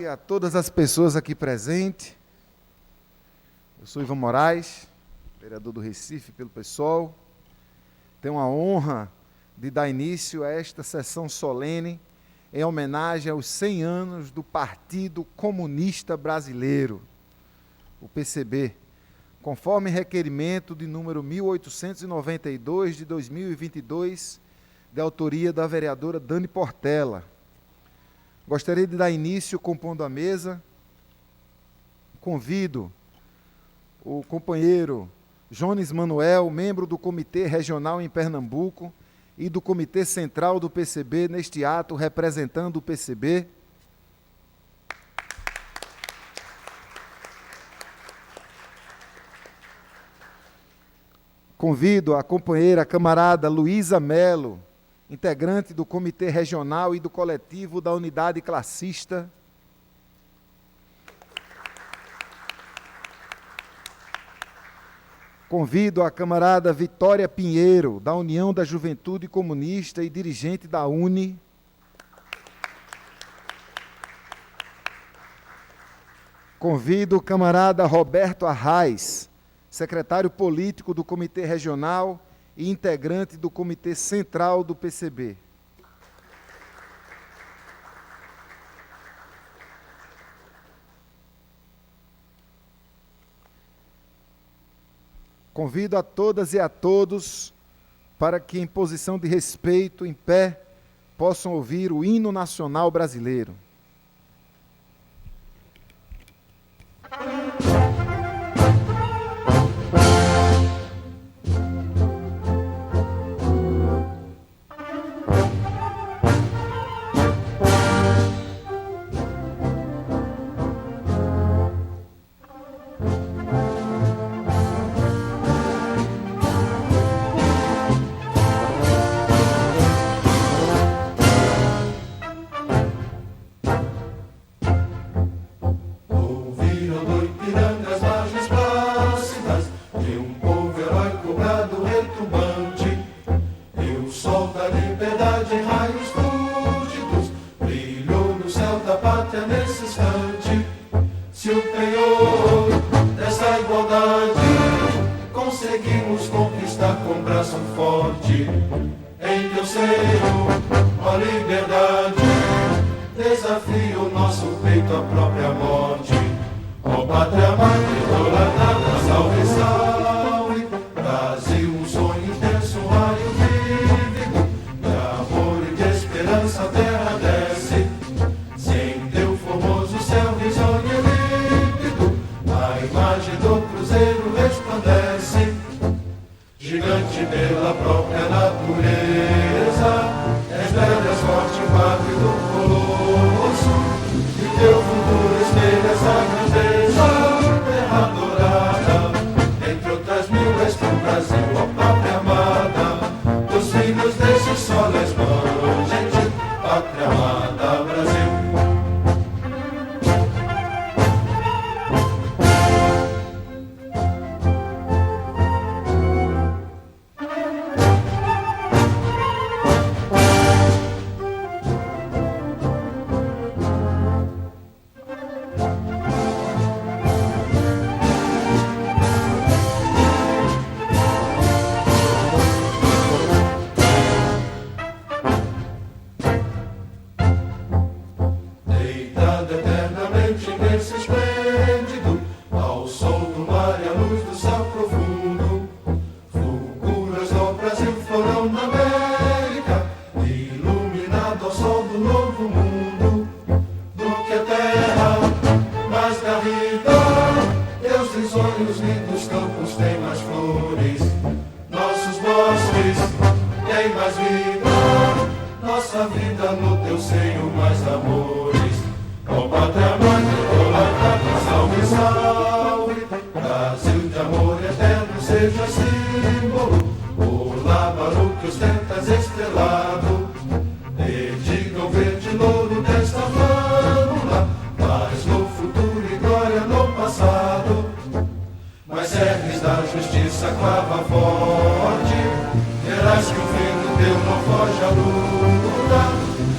E a todas as pessoas aqui presentes. Eu sou Ivan Moraes, vereador do Recife pelo PSOL. Tenho a honra de dar início a esta sessão solene em homenagem aos 100 anos do Partido Comunista Brasileiro, o PCB, conforme requerimento de número 1892 de 2022, de autoria da vereadora Dani Portela. Gostaria de dar início compondo a mesa. Convido o companheiro Jones Manuel, membro do Comitê Regional em Pernambuco e do Comitê Central do PCB, neste ato representando o PCB. Convido a companheira, a camarada Luísa Melo, integrante do Comitê Regional e do Coletivo da Unidade Classista. Convido a camarada Vitória Pinheiro, da União da Juventude Comunista e dirigente da UNE. Convido o camarada Roberto Arraes, secretário político do Comitê Regional e integrante do Comitê Central do PCB. Convido a todas e a todos para que, em posição de respeito, em pé, possam ouvir o hino nacional brasileiro.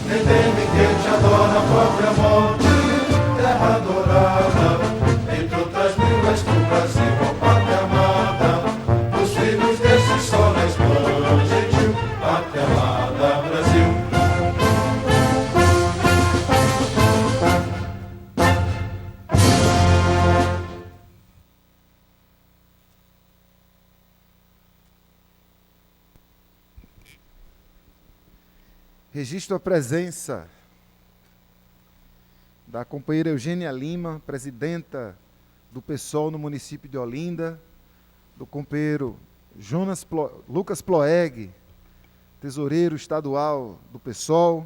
Nem teme quem te adora a própria morte. Registro a presença da companheira Eugênia Lima, presidenta do PSOL no município de Olinda, do companheiro Lucas Ploeg, tesoureiro estadual do PSOL,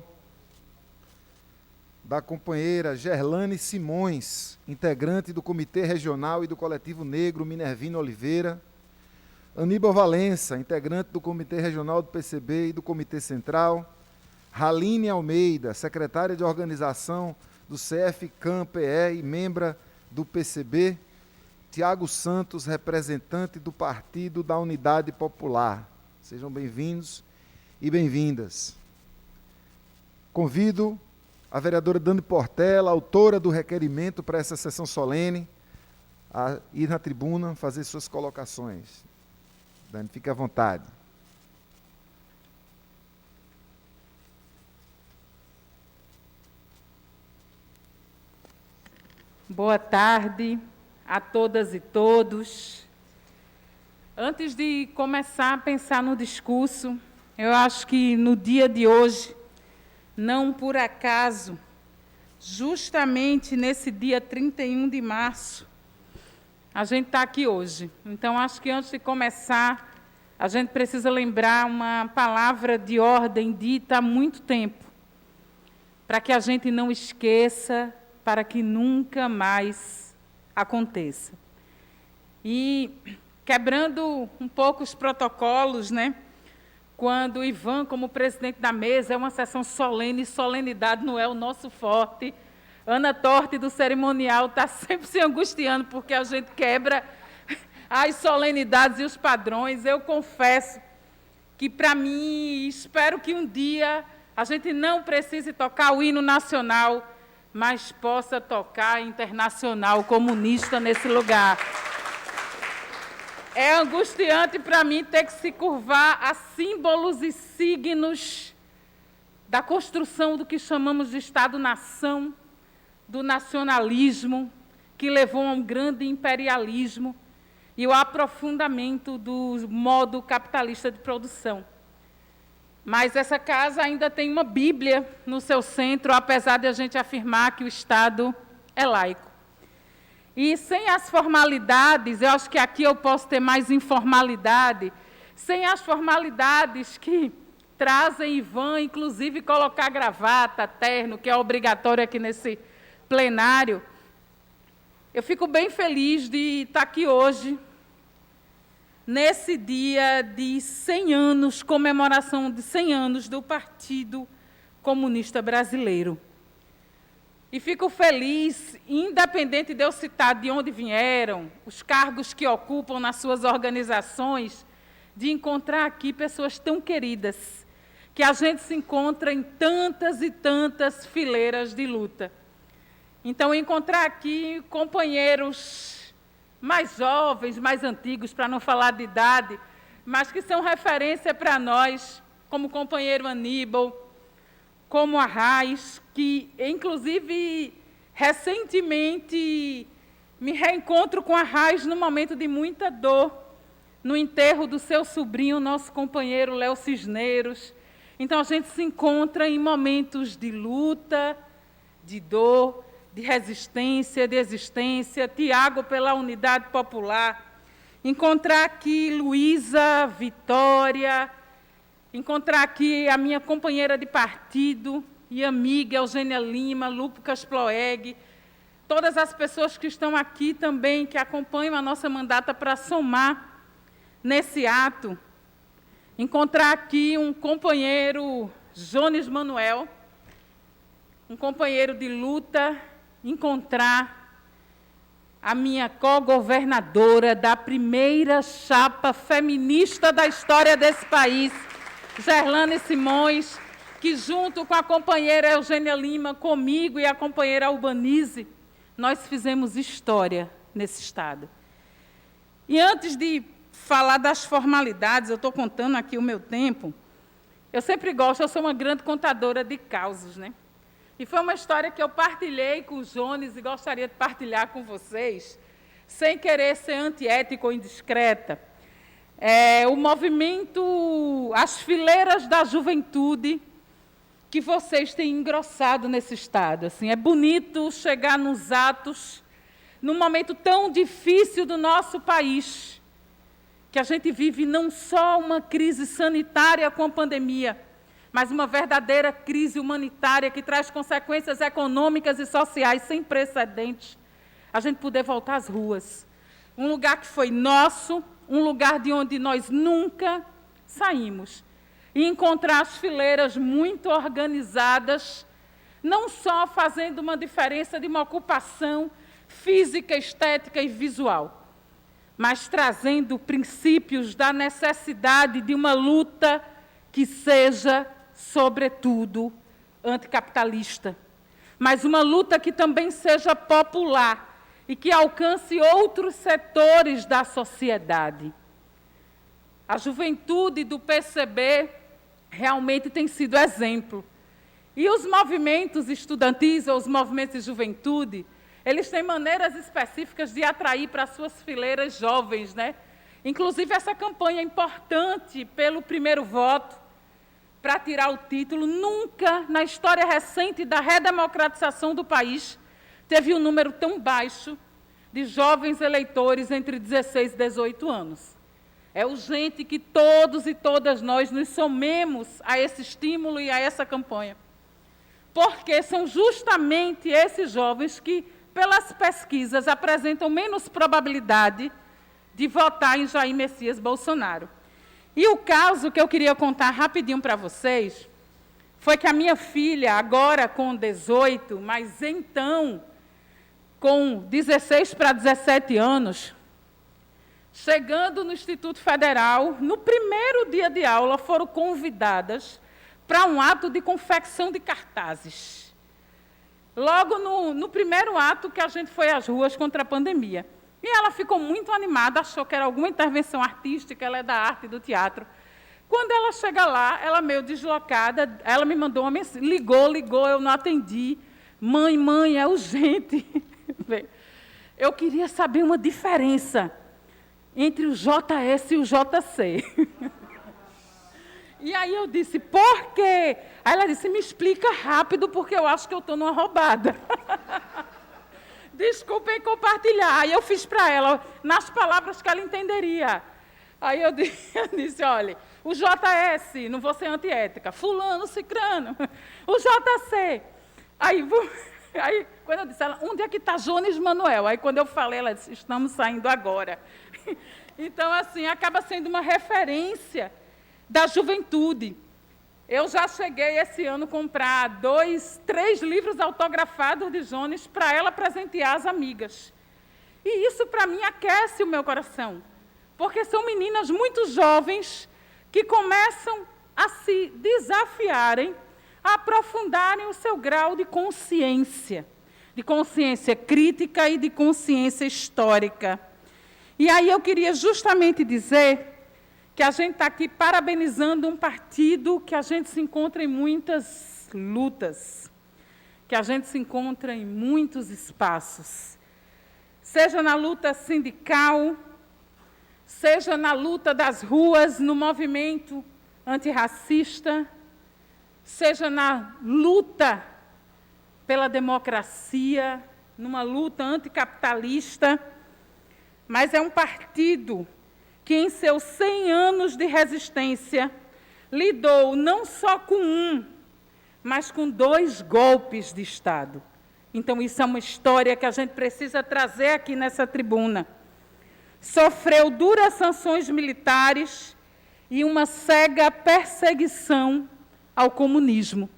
da companheira Gerlane Simões, integrante do Comitê Regional e do Coletivo Negro Minervino Oliveira, Aníbal Valença, integrante do Comitê Regional do PCB e do Comitê Central, Raline Almeida, secretária de organização do CFCAM-PE e membra do PCB, Tiago Santos, representante do Partido da Unidade Popular. Sejam bem-vindos e bem-vindas. Convido a vereadora Dani Portela, autora do requerimento para essa sessão solene, a ir na tribuna fazer suas colocações. Dani, fique à vontade. Boa tarde a todas e todos. Antes de começar a pensar no discurso, eu acho que no dia de hoje, não por acaso, justamente nesse dia 31 de março, a gente está aqui hoje. Então, acho que antes de começar, a gente precisa lembrar uma palavra de ordem dita há muito tempo, para que a gente não esqueça, para que nunca mais aconteça. E, quebrando um pouco os protocolos, né? Quando o Ivan, como presidente da mesa, é uma sessão solene, e solenidade não é o nosso forte. Ana Torte, do cerimonial, está sempre se angustiando, porque a gente quebra as solenidades e os padrões. Eu confesso que, para mim, espero que um dia a gente não precise tocar o hino nacional, mas possa tocar internacional comunista nesse lugar. É angustiante para mim ter que se curvar a símbolos e signos da construção do que chamamos de Estado-nação, do nacionalismo, que levou a um grande imperialismo e o aprofundamento do modo capitalista de produção. Mas essa casa ainda tem uma Bíblia no seu centro, apesar de a gente afirmar que o Estado é laico. E sem as formalidades, eu acho que aqui eu posso ter mais informalidade, sem as formalidades que trazem e vão, inclusive, colocar gravata, terno, que é obrigatório aqui nesse plenário, eu fico bem feliz de estar aqui hoje, nesse dia de 100 anos, comemoração de 100 anos do Partido Comunista Brasileiro. E fico feliz, independente de eu citar de onde vieram, os cargos que ocupam nas suas organizações, de encontrar aqui pessoas tão queridas, que a gente se encontra em tantas e tantas fileiras de luta. Então, encontrar aqui companheiros mais jovens, mais antigos, para não falar de idade, mas que são referência para nós, como o companheiro Aníbal, como a Raiz, que, inclusive, recentemente me reencontro com a Raiz num momento de muita dor, no enterro do seu sobrinho, nosso companheiro Léo Cisneros. Então, a gente se encontra em momentos de luta, de dor, de resistência, de existência. Tiago, pela Unidade Popular. Encontrar aqui Luísa, Vitória, encontrar aqui a minha companheira de partido e amiga, Eugênia Lima, Lucas Ploeg, todas as pessoas que estão aqui também, que acompanham a nossa mandata para somar nesse ato. Encontrar aqui um companheiro, Jones Manuel, um companheiro de luta, encontrar a minha co-governadora da primeira chapa feminista da história desse país, Gerlane Simões, que junto com a companheira Eugênia Lima, comigo e a companheira Albanize, nós fizemos história nesse Estado. E antes de falar das formalidades, eu estou contando aqui o meu tempo, eu sempre gosto, eu sou uma grande contadora de causos, né? E foi uma história que eu partilhei com o Jones e gostaria de partilhar com vocês, sem querer ser antiética ou indiscreta. O movimento, as fileiras da juventude, que vocês têm engrossado nesse Estado. Assim, é bonito chegar nos atos, num momento tão difícil do nosso país, que a gente vive não só uma crise sanitária com a pandemia, mas uma verdadeira crise humanitária que traz consequências econômicas e sociais sem precedentes, a gente poder voltar às ruas. Um lugar que foi nosso, um lugar de onde nós nunca saímos. E encontrar as fileiras muito organizadas, não só fazendo uma diferença de uma ocupação física, estética e visual, mas trazendo princípios da necessidade de uma luta que seja, sobretudo, anticapitalista, mas uma luta que também seja popular e que alcance outros setores da sociedade. A juventude do PCB realmente tem sido exemplo. E os movimentos estudantis, ou os movimentos de juventude, eles têm maneiras específicas de atrair para suas fileiras jovens, né? Inclusive, essa campanha importante pelo primeiro voto, para tirar o título, nunca, na história recente da redemocratização do país, teve um número tão baixo de jovens eleitores entre 16 e 18 anos. É urgente que todos e todas nós nos somemos a esse estímulo e a essa campanha, porque são justamente esses jovens que, pelas pesquisas, apresentam menos probabilidade de votar em Jair Messias Bolsonaro. E o caso que eu queria contar rapidinho para vocês foi que a minha filha, agora com 18, mas então com 16 para 17 anos, chegando no Instituto Federal, no primeiro dia de aula, foram convidadas para um ato de confecção de cartazes. Logo no primeiro ato que a gente foi às ruas contra a pandemia. E ela ficou muito animada, achou que era alguma intervenção artística, ela é da arte e do teatro. Quando ela chega lá, ela meio deslocada, ela me mandou uma mensagem, ligou, eu não atendi. Mãe, é urgente. Eu queria saber uma diferença entre o JS e o JC. E aí eu disse, por quê? Aí ela disse, me explica rápido, porque eu acho que eu estou numa roubada. Desculpem compartilhar. Aí eu fiz para ela, nas palavras que ela entenderia. Aí eu disse, olha, o JS, não vou ser antiética, fulano, cicrano, o JC. Aí, quando eu disse, ela, onde é que está Jones Manuel? Aí, quando eu falei, ela disse, estamos saindo agora. Então, assim, acaba sendo uma referência da juventude. Eu já cheguei esse ano a comprar 3 livros autografados de Jones para ela presentear as amigas. E isso, para mim, aquece o meu coração, porque são meninas muito jovens que começam a se desafiarem, a aprofundarem o seu grau de consciência crítica e de consciência histórica. E aí eu queria justamente dizer que a gente está aqui parabenizando um partido que a gente se encontra em muitas lutas, que a gente se encontra em muitos espaços, seja na luta sindical, seja na luta das ruas, no movimento antirracista, seja na luta pela democracia, numa luta anticapitalista, mas é um partido que, em seus 100 anos de resistência, lidou não só com mas com 2 golpes de Estado. Então, isso é uma história que a gente precisa trazer aqui nessa tribuna. Sofreu duras sanções militares e uma cega perseguição ao comunismo.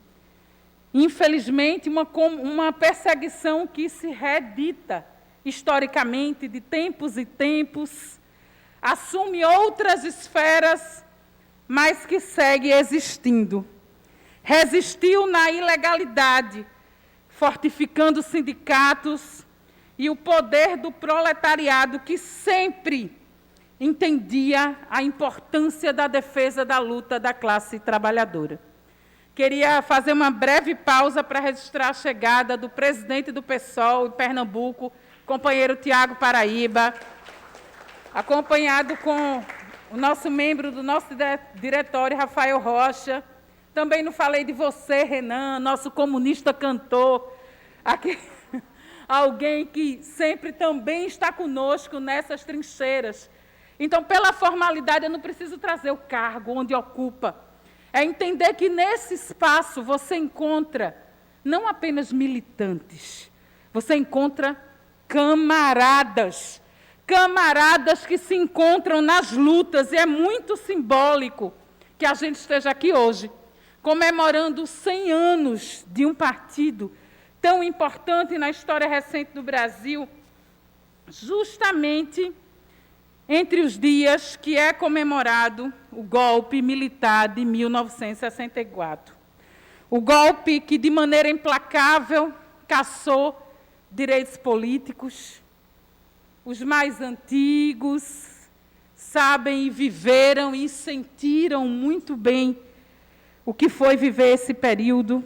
Infelizmente, uma perseguição que se reedita historicamente, de tempos e tempos, assume outras esferas, mas que segue existindo. Resistiu na ilegalidade, fortificando sindicatos e o poder do proletariado, que sempre entendia a importância da defesa da luta da classe trabalhadora. Queria fazer uma breve pausa para registrar a chegada do presidente do PSOL em Pernambuco, companheiro Tiago Paraíba, acompanhado com o nosso membro do nosso diretório, Rafael Rocha, Também não falei de você, Renan, nosso comunista cantor, aqui, alguém que sempre também está conosco nessas trincheiras. Então, pela formalidade, eu não preciso trazer o cargo onde ocupa. É entender que nesse espaço você encontra não apenas militantes, você encontra camaradas. Camaradas que se encontram nas lutas, e é muito simbólico que a gente esteja aqui hoje, comemorando 100 anos de um partido tão importante na história recente do Brasil, justamente entre os dias que é comemorado o golpe militar de 1964. O golpe que, de maneira implacável, cassou direitos políticos. Os mais antigos sabem e viveram e sentiram muito bem o que foi viver esse período.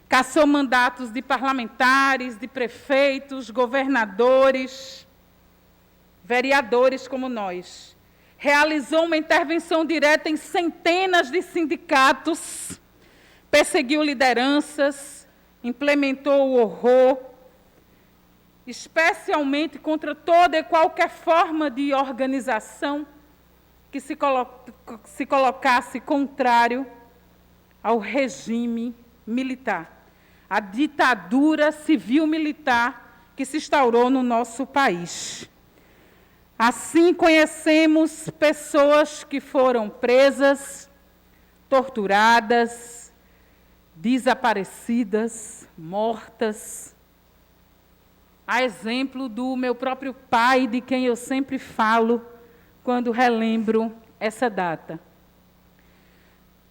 Cassou mandatos de parlamentares, de prefeitos, governadores, vereadores como nós. Realizou uma intervenção direta em centenas de sindicatos, perseguiu lideranças, implementou o horror, especialmente contra toda e qualquer forma de organização que se colocasse contrário ao regime militar, à ditadura civil-militar que se instaurou no nosso país. Assim, conhecemos pessoas que foram presas, torturadas, desaparecidas, mortas. A exemplo do meu próprio pai, de quem eu sempre falo quando relembro essa data.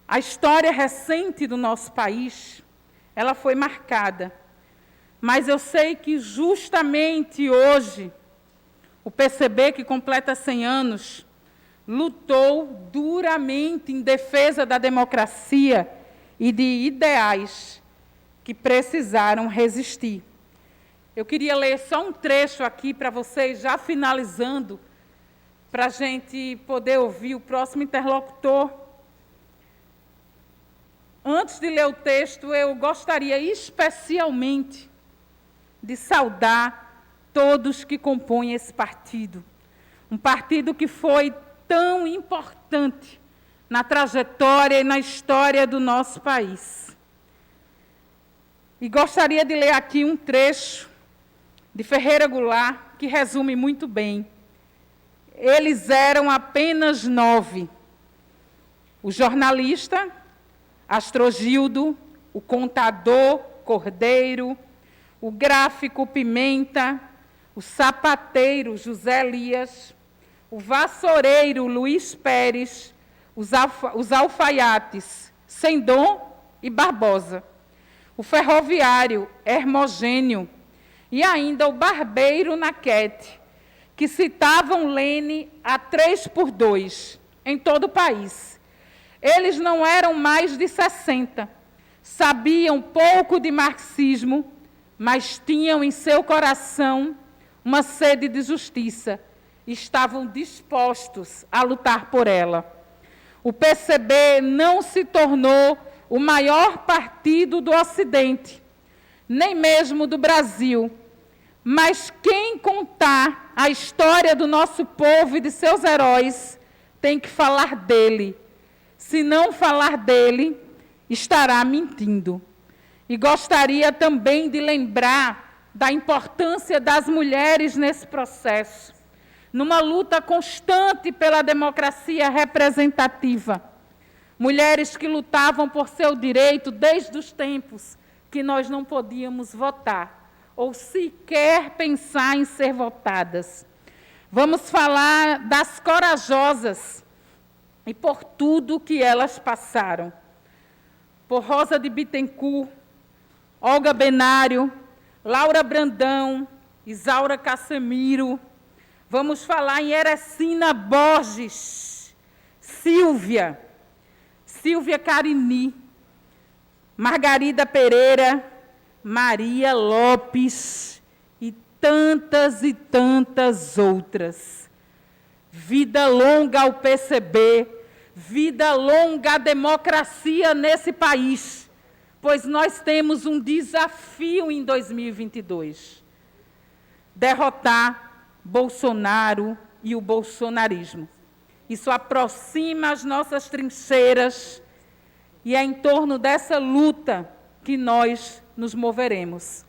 A história recente do nosso país, ela foi marcada, mas eu sei que justamente hoje, o PCB, que completa 100 anos, lutou duramente em defesa da democracia e de ideais que precisaram resistir. Eu queria ler só um trecho aqui para vocês, já finalizando, para a gente poder ouvir o próximo interlocutor. Antes de ler o texto, eu gostaria especialmente de saudar todos que compõem esse partido. Um partido que foi tão importante na trajetória e na história do nosso país. E gostaria de ler aqui um trecho de Ferreira Goulart, que resume muito bem. Eles eram apenas 9. O jornalista, Astrogildo, o contador, Cordeiro, o gráfico, Pimenta, o sapateiro, José Elias, o vassoureiro, Luiz Pérez, os alfaiates, Sendom e Barbosa, o ferroviário, Hermogênio, e ainda o barbeiro Naquete, que citavam Lênin a 3x2 em todo o país. Eles não eram mais de 60, sabiam pouco de marxismo, mas tinham em seu coração uma sede de justiça, e estavam dispostos a lutar por ela. O PCB não se tornou o maior partido do Ocidente, nem mesmo do Brasil, mas quem contar a história do nosso povo e de seus heróis tem que falar dele. Se não falar dele, estará mentindo. E gostaria também de lembrar da importância das mulheres nesse processo, numa luta constante pela democracia representativa. Mulheres que lutavam por seu direito desde os tempos que nós não podíamos votar, ou sequer pensar em ser votadas. Vamos falar das corajosas e por tudo que elas passaram. Por Rosa de Bittencourt, Olga Benário, Laura Brandão, Isaura Cassemiro. Vamos falar em Erecina Borges, Silvia Carini, Margarida Pereira, Maria Lopes e tantas outras. Vida longa ao PCB, vida longa à democracia nesse país, pois nós temos um desafio em 2022: derrotar Bolsonaro e o bolsonarismo. Isso aproxima as nossas trincheiras e é em torno dessa luta que nós nos moveremos.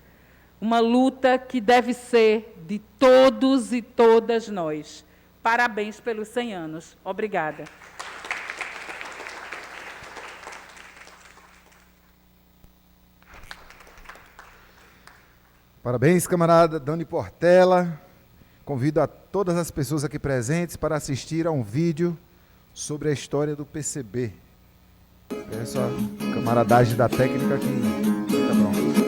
Uma luta que deve ser de todos e todas nós. Parabéns pelos 100 anos. Obrigada. Parabéns, camarada Dani Portela. Convido a todas as pessoas aqui presentes para assistir a um vídeo sobre a história do PCB. É só a camaradagem da técnica que está pronto.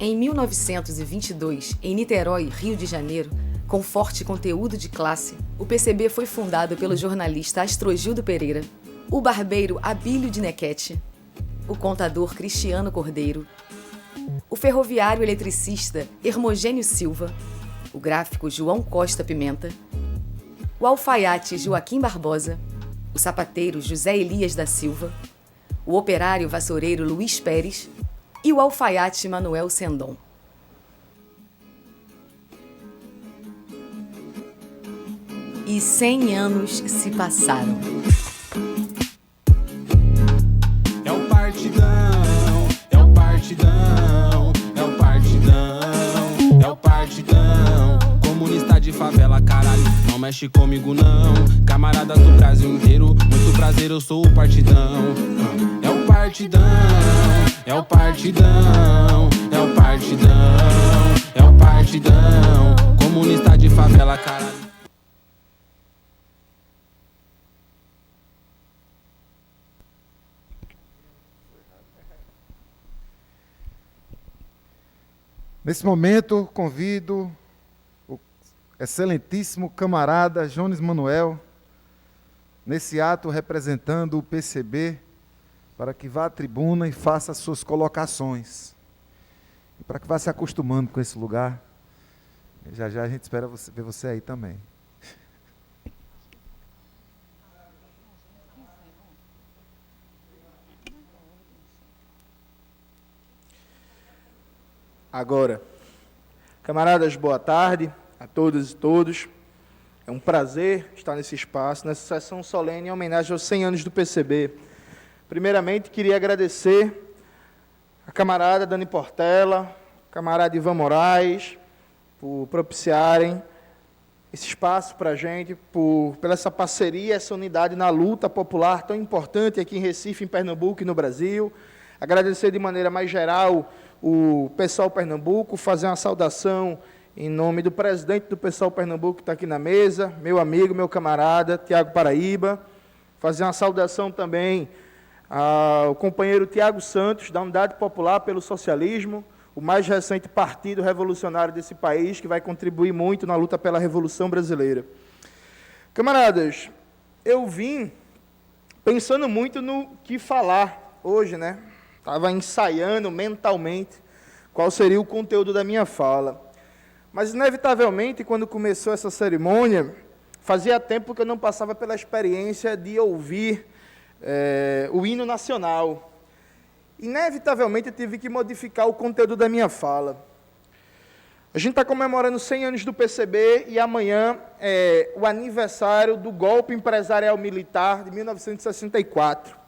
Em 1922, em Niterói, Rio de Janeiro, com forte conteúdo de classe, o PCB foi fundado pelo jornalista Astrogildo Pereira, o barbeiro Abílio de Nequete, o contador Cristiano Cordeiro, o ferroviário eletricista Hermogênio Silva, o gráfico João Costa Pimenta, o alfaiate Joaquim Barbosa, o sapateiro José Elias da Silva, o operário vassoureiro Luiz Pérez e o alfaiate Manuel Sendon. E 100 anos se passaram. É o partidão, é o partidão, é o partidão, é o partidão. Comunista de favela, caralho, não mexe comigo não. Camaradas do Brasil inteiro, muito prazer, eu sou o partidão. É o partidão, é o partidão, é o partidão, é o partidão. Comunista de favela, caralho. Nesse momento, convido o excelentíssimo camarada Jones Manuel, nesse ato representando o PCB, para que vá à tribuna e faça as suas colocações. E para que vá se acostumando com esse lugar. Já já a gente espera ver você aí também. Agora, camaradas, boa tarde a todas e todos. É um prazer estar nesse espaço, nessa sessão solene em homenagem aos 100 anos do PCB. Primeiramente, queria agradecer a camarada Dani Portela, camarada Ivan Moraes, por propiciarem esse espaço para a gente, pela essa parceria, essa unidade na luta popular tão importante aqui em Recife, em Pernambuco e no Brasil. Agradecer de maneira mais geral o pessoal Pernambuco, fazer uma saudação em nome do presidente do pessoal Pernambuco que está aqui na mesa, meu amigo, meu camarada, Tiago Paraíba. Fazer uma saudação também ao companheiro Tiago Santos, da Unidade Popular pelo Socialismo, o mais recente partido revolucionário desse país, que vai contribuir muito na luta pela Revolução Brasileira. Camaradas, eu vim pensando muito no que falar hoje, né? Estava ensaiando mentalmente qual seria o conteúdo da minha fala. Mas, inevitavelmente, quando começou essa cerimônia, fazia tempo que eu não passava pela experiência de ouvir o hino nacional. Inevitavelmente, eu tive que modificar o conteúdo da minha fala. A gente está comemorando 100 anos do PCB e amanhã é o aniversário do golpe empresarial militar de 1964.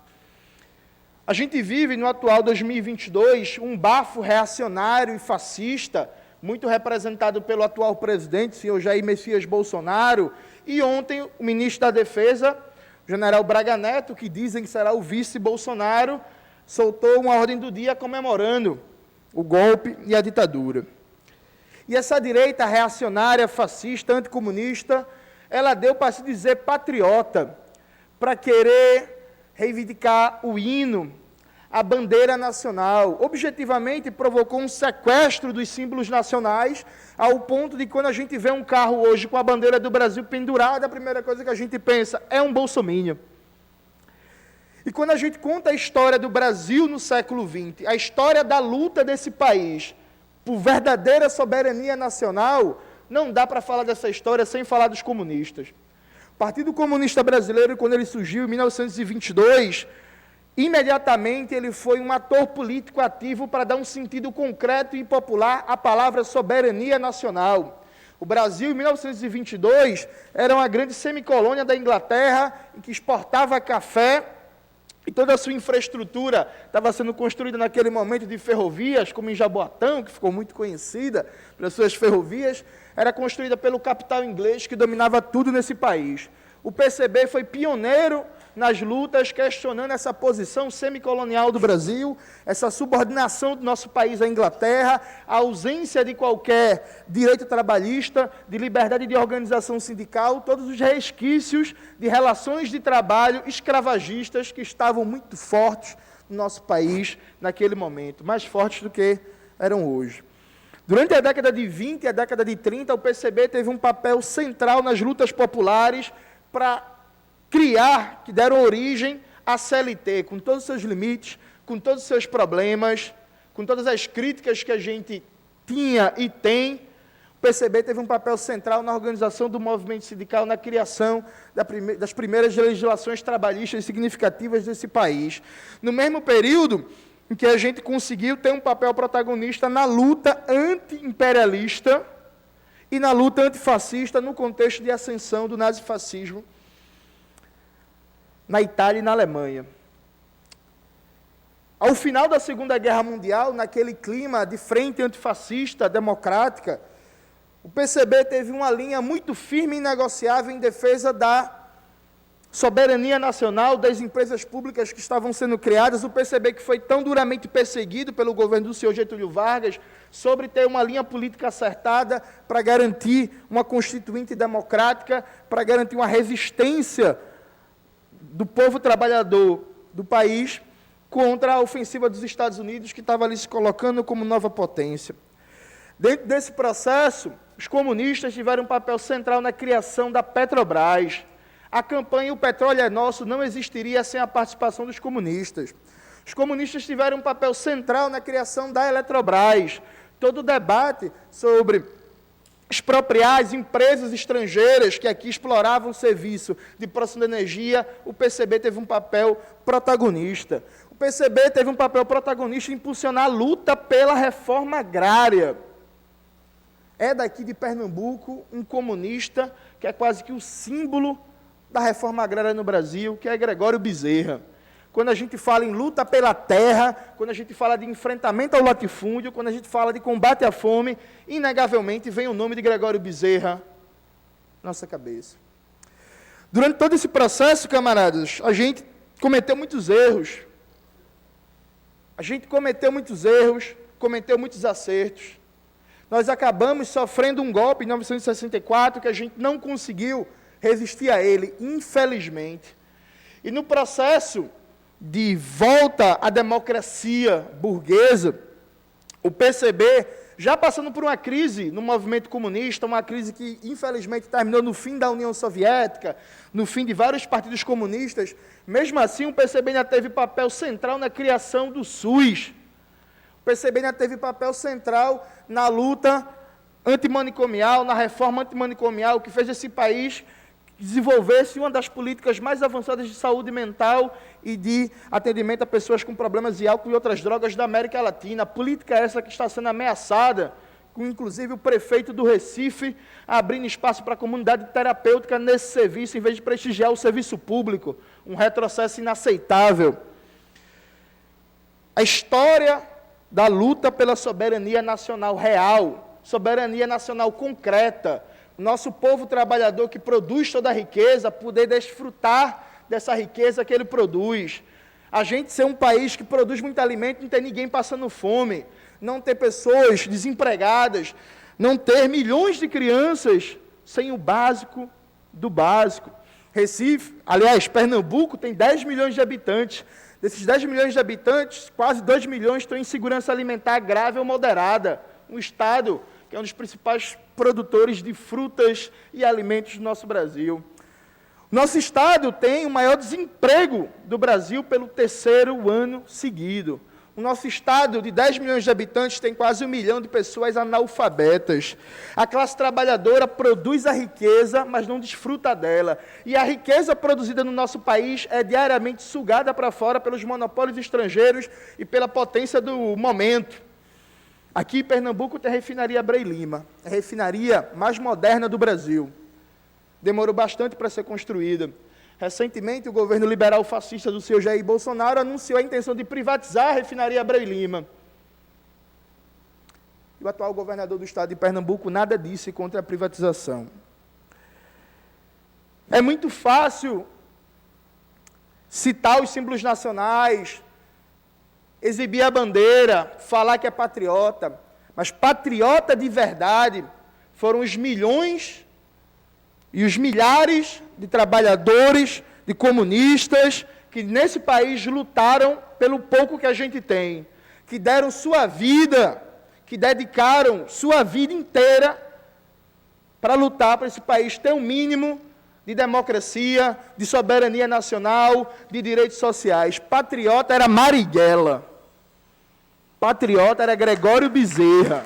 A gente vive, no atual 2022, um bafo reacionário e fascista, muito representado pelo atual presidente, senhor Jair Messias Bolsonaro, e ontem o ministro da Defesa, o general Braga Neto, que dizem que será o vice-Bolsonaro, soltou uma ordem do dia comemorando o golpe e a ditadura. E essa direita reacionária, fascista, anticomunista, ela deu para se dizer patriota, para querer reivindicar o hino, a bandeira nacional. Objetivamente, provocou um sequestro dos símbolos nacionais, ao ponto de quando a gente vê um carro hoje com a bandeira do Brasil pendurada, a primeira coisa que a gente pensa é um bolsominion. E quando a gente conta a história do Brasil no século XX, a história da luta desse país por verdadeira soberania nacional, não dá para falar dessa história sem falar dos comunistas. O Partido Comunista Brasileiro, quando ele surgiu em 1922, imediatamente ele foi um ator político ativo para dar um sentido concreto e popular à palavra soberania nacional. O Brasil, em 1922, era uma grande semicolônia da Inglaterra, em que exportava café, e toda a sua infraestrutura estava sendo construída naquele momento de ferrovias, como em Jaboatão, que ficou muito conhecida pelas suas ferrovias, era construída pelo capital inglês que dominava tudo nesse país. O PCB foi pioneiro nas lutas, questionando essa posição semicolonial do Brasil, essa subordinação do nosso país à Inglaterra, a ausência de qualquer direito trabalhista, de liberdade de organização sindical, todos os resquícios de relações de trabalho escravagistas que estavam muito fortes no nosso país naquele momento, mais fortes do que eram hoje. Durante a década de 20 e a década de 30, o PCB teve um papel central nas lutas populares para criar, que deram origem à CLT, com todos os seus limites, com todos os seus problemas, com todas as críticas que a gente tinha e tem. O PCB teve um papel central na organização do movimento sindical, na criação das primeiras legislações trabalhistas significativas desse país. No mesmo período em que a gente conseguiu ter um papel protagonista na luta anti-imperialista e na luta antifascista no contexto de ascensão do nazifascismo na Itália e na Alemanha. Ao final da Segunda Guerra Mundial, naquele clima de frente antifascista, democrática, o PCB teve uma linha muito firme e inegociável em defesa da soberania nacional, das empresas públicas que estavam sendo criadas. O PCB que foi tão duramente perseguido pelo governo do senhor Getúlio Vargas, sobre ter uma linha política acertada para garantir uma constituinte democrática, para garantir uma resistência do povo trabalhador do país contra a ofensiva dos Estados Unidos, que estava ali se colocando como nova potência. Dentro desse processo, os comunistas tiveram um papel central na criação da Petrobras. A campanha "O Petróleo é Nosso" não existiria sem a participação dos comunistas. Os comunistas tiveram um papel central na criação da Eletrobras. Todo o debate sobre expropriar as empresas estrangeiras que aqui exploravam o serviço de produção de energia, o PCB teve um papel protagonista. O PCB teve um papel protagonista em impulsionar a luta pela reforma agrária. É daqui de Pernambuco um comunista que é quase que o símbolo da reforma agrária no Brasil, que é Gregório Bezerra. Quando a gente fala em luta pela terra, quando a gente fala de enfrentamento ao latifúndio, quando a gente fala de combate à fome, inegavelmente vem o nome de Gregório Bezerra na nossa cabeça. Durante todo esse processo, camaradas, a gente cometeu muitos erros. A gente cometeu muitos erros, cometeu muitos acertos. Nós acabamos sofrendo um golpe em 1964 que a gente não conseguiu resistir a ele, infelizmente. E no processo de volta à democracia burguesa, o PCB, já passando por uma crise no movimento comunista, uma crise que, infelizmente, terminou no fim da União Soviética, no fim de vários partidos comunistas, mesmo assim, o PCB ainda teve papel central na criação do SUS. O PCB ainda teve papel central na luta antimanicomial, na reforma antimanicomial, que fez esse país desenvolvesse uma das políticas mais avançadas de saúde mental e de atendimento a pessoas com problemas de álcool e outras drogas da América Latina. A política essa que está sendo ameaçada, com inclusive o prefeito do Recife abrindo espaço para a comunidade terapêutica nesse serviço, em vez de prestigiar o serviço público, um retrocesso inaceitável. A história da luta pela soberania nacional real, soberania nacional concreta, nosso povo trabalhador que produz toda a riqueza, poder desfrutar dessa riqueza que ele produz. A gente ser um país que produz muito alimento, não ter ninguém passando fome, não ter pessoas desempregadas, não ter milhões de crianças sem o básico do básico. Recife, aliás, Pernambuco tem 10 milhões de habitantes. Desses 10 milhões de habitantes, quase 2 milhões estão em segurança alimentar grave ou moderada. Um estado que é um dos principais produtores de frutas e alimentos do nosso Brasil. Nosso estado tem o maior desemprego do Brasil pelo 3º ano seguido. O nosso estado, de 10 milhões de habitantes, tem quase 1 milhão de pessoas analfabetas. A classe trabalhadora produz a riqueza, mas não desfruta dela. E a riqueza produzida no nosso país é diariamente sugada para fora pelos monopólios estrangeiros e pela potência do momento. Aqui em Pernambuco tem a refinaria Abreu Lima, a refinaria mais moderna do Brasil. Demorou bastante para ser construída. Recentemente, o governo liberal fascista do seu Jair Bolsonaro anunciou a intenção de privatizar a refinaria Abreu Lima. E o atual governador do estado de Pernambuco nada disse contra a privatização. É muito fácil citar os símbolos nacionais, exibir a bandeira, falar que é patriota, mas patriota de verdade foram os milhões e os milhares de trabalhadores, de comunistas, que nesse país lutaram pelo pouco que a gente tem, que deram sua vida, que dedicaram sua vida inteira para lutar para esse país ter um mínimo de democracia, de soberania nacional, de direitos sociais. Patriota era Marighella. Patriota era Gregório Bezerra.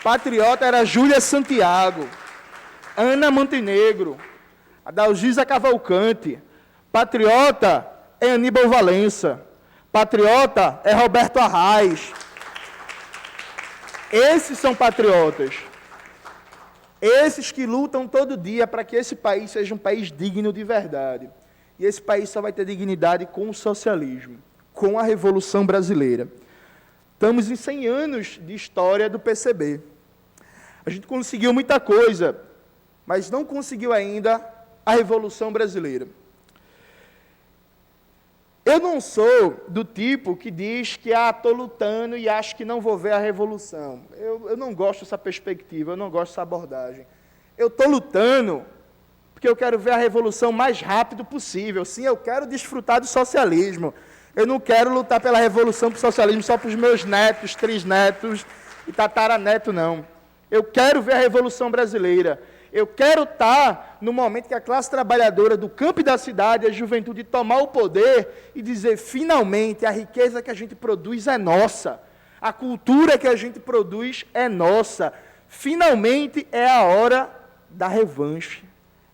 Patriota era Júlia Santiago. Ana Montenegro, Adalgisa Cavalcante. Patriota é Aníbal Valença. Patriota é Roberto Arraes. Esses são patriotas. Esses que lutam todo dia para que esse país seja um país digno de verdade. E esse país só vai ter dignidade com o socialismo, com a Revolução Brasileira. Estamos em 100 anos de história do PCB. A gente conseguiu muita coisa, mas não conseguiu ainda a Revolução Brasileira. Eu não sou do tipo que diz que estou lutando e acho que não vou ver a Revolução. Eu não gosto dessa perspectiva, eu não gosto dessa abordagem. Eu estou lutando porque eu quero ver a Revolução o mais rápido possível. Sim, eu quero desfrutar do socialismo. Eu não quero lutar pela Revolução para o socialismo só para os meus netos, trisnetos e tataraneto, não. Eu quero ver a Revolução Brasileira. Eu quero estar no momento que a classe trabalhadora do campo e da cidade, a juventude, tomar o poder e dizer, finalmente, a riqueza que a gente produz é nossa. A cultura que a gente produz é nossa. Finalmente é a hora da revanche.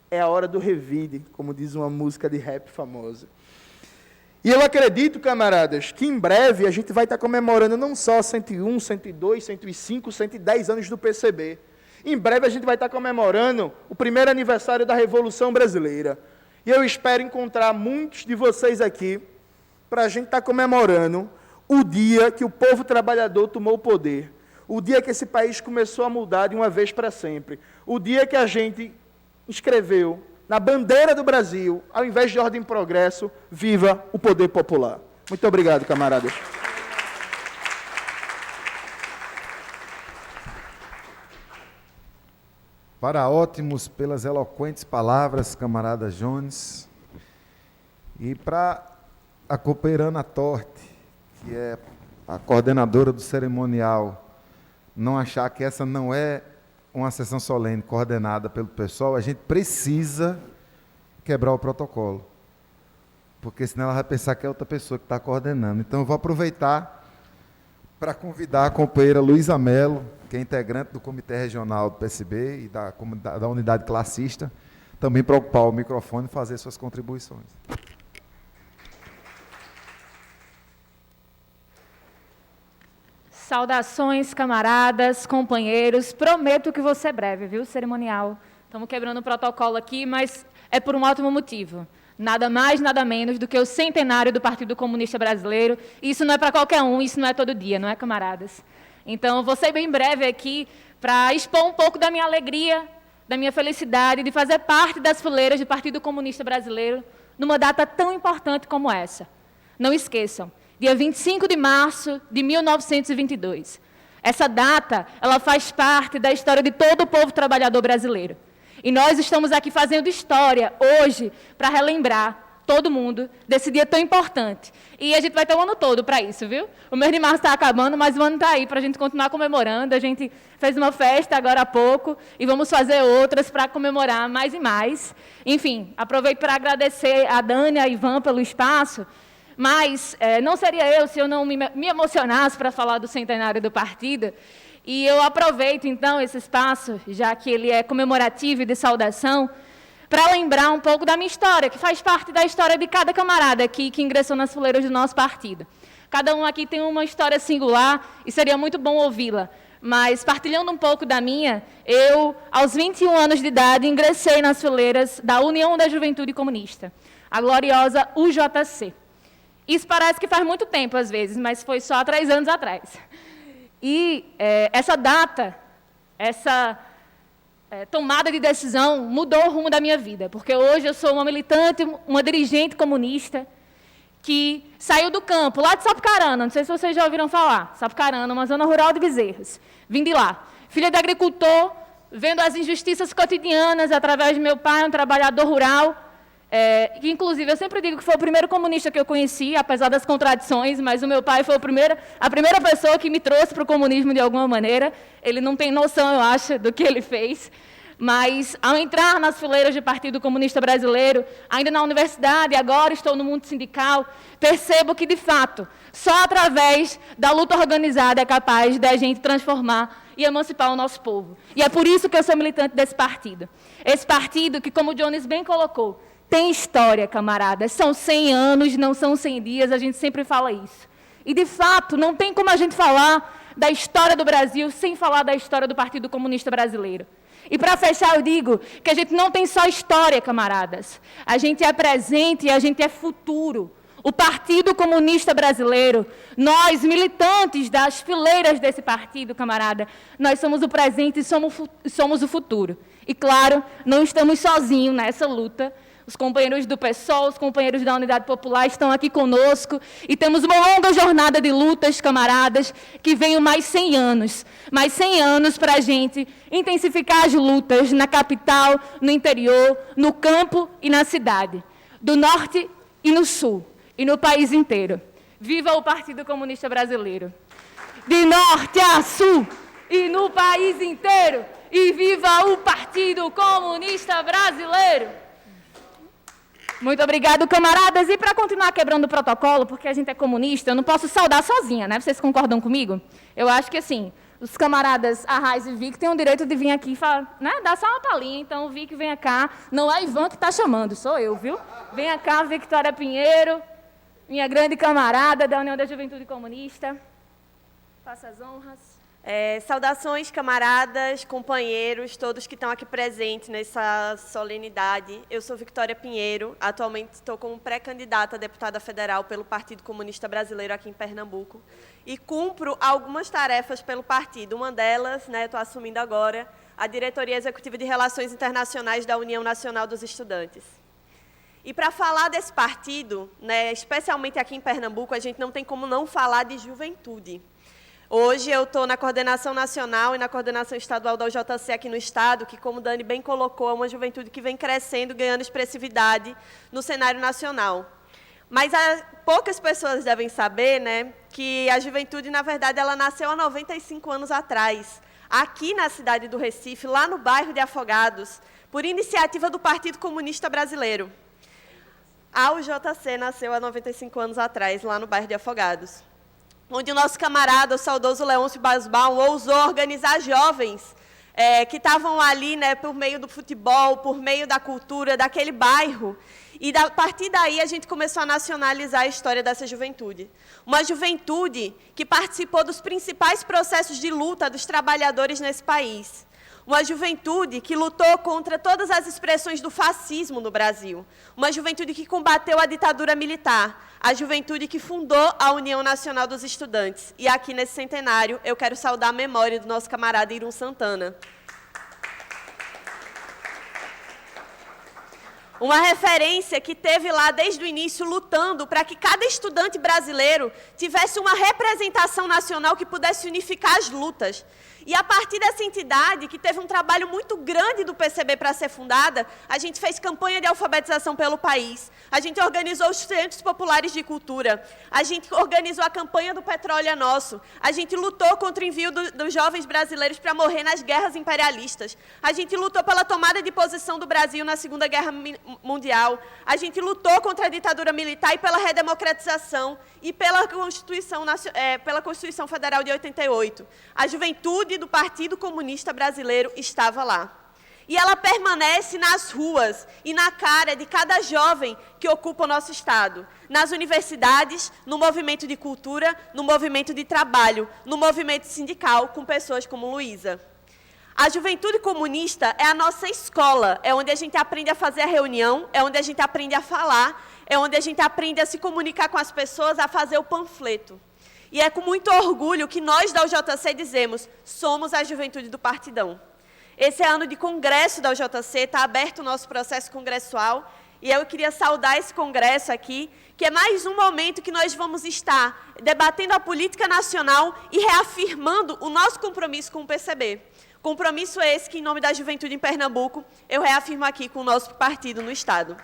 É a hora do revide, como diz uma música de rap famosa. E eu acredito, camaradas, que em breve a gente vai estar comemorando não só 101, 102, 105, 110 anos do PCB. Em breve a gente vai estar comemorando o primeiro aniversário da Revolução Brasileira. E eu espero encontrar muitos de vocês aqui para a gente estar comemorando o dia que o povo trabalhador tomou o poder. O dia que esse país começou a mudar de uma vez para sempre. O dia que a gente escreveu na bandeira do Brasil, ao invés de ordem e progresso, viva o poder popular. Muito obrigado, camaradas. Para ótimos pelas eloquentes palavras, camarada Jones. E para a Cooperana Torte, que é a coordenadora do cerimonial, não achar que essa não é uma sessão solene coordenada pelo pessoal, a gente precisa quebrar o protocolo. Porque senão ela vai pensar que é outra pessoa que está coordenando. Então eu vou aproveitar para convidar a companheira Luísa Mello, que é integrante do Comitê Regional do PSB e da Unidade Classista, também para ocupar o microfone e fazer suas contribuições. Saudações, camaradas, companheiros. Prometo que vou ser breve, viu, cerimonial? Estamos quebrando o protocolo aqui, mas é por um ótimo motivo. Nada mais, nada menos do que o centenário do Partido Comunista Brasileiro. Isso não é para qualquer um, isso não é todo dia, não é, camaradas? Então, vou ser bem breve aqui para expor um pouco da minha alegria, da minha felicidade de fazer parte das fileiras do Partido Comunista Brasileiro numa data tão importante como essa. Não esqueçam, dia 25 de março de 1922. Essa data, ela faz parte da história de todo o povo trabalhador brasileiro. E nós estamos aqui fazendo história hoje para relembrar todo mundo desse dia tão importante. E a gente vai ter o ano todo para isso, viu? O mês de março está acabando, mas o ano está aí para a gente continuar comemorando. A gente fez uma festa agora há pouco e vamos fazer outras para comemorar mais e mais. Enfim, aproveito para agradecer a Dani e a Ivan pelo espaço, mas não seria eu se eu não me emocionasse para falar do centenário do partido. E eu aproveito, então, esse espaço, já que ele é comemorativo e de saudação, para lembrar um pouco da minha história, que faz parte da história de cada camarada aqui que ingressou nas fileiras do nosso partido. Cada um aqui tem uma história singular e seria muito bom ouvi-la. Mas, partilhando um pouco da minha, eu, aos 21 anos de idade, ingressei nas fileiras da União da Juventude Comunista, a gloriosa UJC. Isso parece que faz muito tempo, às vezes, mas foi só há 3 anos atrás. E essa data, essa tomada de decisão mudou o rumo da minha vida, porque hoje eu sou uma militante, uma dirigente comunista que saiu do campo, lá de Sapucarana, não sei se vocês já ouviram falar, Sapucarana, uma zona rural de Bezerros. Vim de lá. Filha de agricultor, vendo as injustiças cotidianas através de meu pai, um trabalhador rural, que, inclusive, eu sempre digo que foi o primeiro comunista que eu conheci, apesar das contradições, mas o meu pai foi a primeira pessoa que me trouxe para o comunismo de alguma maneira. Ele não tem noção, eu acho, do que ele fez. Mas, ao entrar nas fileiras do Partido Comunista Brasileiro, ainda na universidade, agora estou no mundo sindical, percebo que, de fato, só através da luta organizada é capaz de a gente transformar e emancipar o nosso povo. E é por isso que eu sou militante desse partido. Esse partido que, como o Jones bem colocou, tem história, camaradas. São 100 anos, não são 100 dias, a gente sempre fala isso. E, de fato, não tem como a gente falar da história do Brasil sem falar da história do Partido Comunista Brasileiro. E, para fechar, eu digo que a gente não tem só história, camaradas. A gente é presente e a gente é futuro. O Partido Comunista Brasileiro, nós, militantes das fileiras desse partido, camarada, nós somos o presente e somos o futuro. E, claro, não estamos sozinhos nessa luta. Os companheiros do PSOL, os companheiros da Unidade Popular estão aqui conosco e temos uma longa jornada de lutas, camaradas, que vem mais 100 anos. Mais 100 anos para a gente intensificar as lutas na capital, no interior, no campo e na cidade, do norte e no sul, e no país inteiro. Viva o Partido Comunista Brasileiro! De norte a sul e no país inteiro! E viva o Partido Comunista Brasileiro! Muito obrigado, camaradas. E para continuar quebrando o protocolo, porque a gente é comunista, eu não posso saudar sozinha, né? Vocês concordam comigo? Eu acho que, assim, os camaradas Arraiz e Vic têm o direito de vir aqui e falar, né? Dar só uma palhinha. Então, Vic, venha cá. Não é Ivan que está chamando, sou eu, viu? Venha cá, Victoria Pinheiro, minha grande camarada da União da Juventude Comunista. Faça as honras. Saudações, camaradas, companheiros, todos que estão aqui presentes nessa solenidade. Eu sou Victoria Pinheiro, atualmente estou como pré-candidata a deputada federal pelo Partido Comunista Brasileiro aqui em Pernambuco e cumpro algumas tarefas pelo partido. Uma delas, né, estou assumindo agora, a Diretoria Executiva de Relações Internacionais da União Nacional dos Estudantes. E para falar desse partido, né, especialmente aqui em Pernambuco, a gente não tem como não falar de juventude. Hoje eu estou na coordenação nacional e na coordenação estadual da UJC aqui no Estado, que, como Dani bem colocou, é uma juventude que vem crescendo, ganhando expressividade no cenário nacional. Mas poucas pessoas devem saber, né, que a juventude, na verdade, ela nasceu há 95 anos atrás, aqui na cidade do Recife, lá no bairro de Afogados, por iniciativa do Partido Comunista Brasileiro. A UJC nasceu há 95 anos atrás, lá no bairro de Afogados, onde o nosso camarada, o saudoso Leôncio Basbaum, ousou organizar jovens que estavam ali, né, por meio do futebol, por meio da cultura daquele bairro. E, a partir daí, a gente começou a nacionalizar a história dessa juventude. Uma juventude que participou dos principais processos de luta dos trabalhadores nesse país. Uma juventude que lutou contra todas as expressões do fascismo no Brasil. Uma juventude que combateu a ditadura militar. A juventude que fundou a União Nacional dos Estudantes. E aqui nesse centenário, eu quero saudar a memória do nosso camarada Irum Santana. Uma referência que teve lá desde o início lutando para que cada estudante brasileiro tivesse uma representação nacional que pudesse unificar as lutas. E a partir dessa entidade, que teve um trabalho muito grande do PCB para ser fundada, a gente fez campanha de alfabetização pelo país, a gente organizou os centros populares de cultura, a gente organizou a campanha do Petróleo é Nosso, a gente lutou contra o envio dos jovens brasileiros para morrer nas guerras imperialistas, a gente lutou pela tomada de posição do Brasil na Segunda Guerra Mundial, a gente lutou contra a ditadura militar e pela redemocratização e pela Constituição Federal de 88. A juventude do Partido Comunista Brasileiro estava lá. E ela permanece nas ruas e na cara de cada jovem que ocupa o nosso Estado, nas universidades, no movimento de cultura, no movimento de trabalho, no movimento sindical, com pessoas como Luísa. A juventude comunista é a nossa escola, é onde a gente aprende a fazer a reunião, é onde a gente aprende a falar, é onde a gente aprende a se comunicar com as pessoas, a fazer o panfleto. E é com muito orgulho que nós da UJC dizemos, somos a juventude do Partidão. Esse é ano de congresso da UJC, está aberto o nosso processo congressual, e eu queria saudar esse congresso aqui, que é mais um momento que nós vamos estar debatendo a política nacional e reafirmando o nosso compromisso com o PCB. Compromisso esse que, em nome da juventude em Pernambuco, eu reafirmo aqui com o nosso partido no Estado.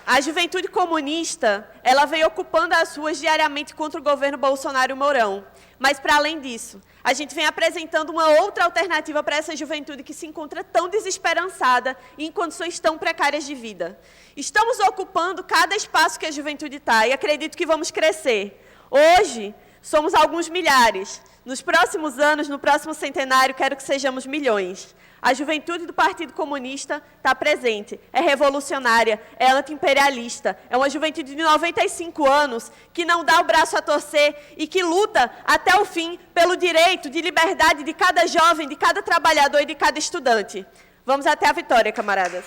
A juventude comunista, ela vem ocupando as ruas diariamente contra o governo Bolsonaro e Mourão. Mas, para além disso, a gente vem apresentando uma outra alternativa para essa juventude que se encontra tão desesperançada e em condições tão precárias de vida. Estamos ocupando cada espaço que a juventude está e acredito que vamos crescer. Hoje, somos alguns milhares. Nos próximos anos, no próximo centenário, quero que sejamos milhões. A juventude do Partido Comunista está presente, é revolucionária, é anti-imperialista, é uma juventude de 95 anos que não dá o braço a torcer e que luta até o fim pelo direito de liberdade de cada jovem, de cada trabalhador e de cada estudante. Vamos até a vitória, camaradas.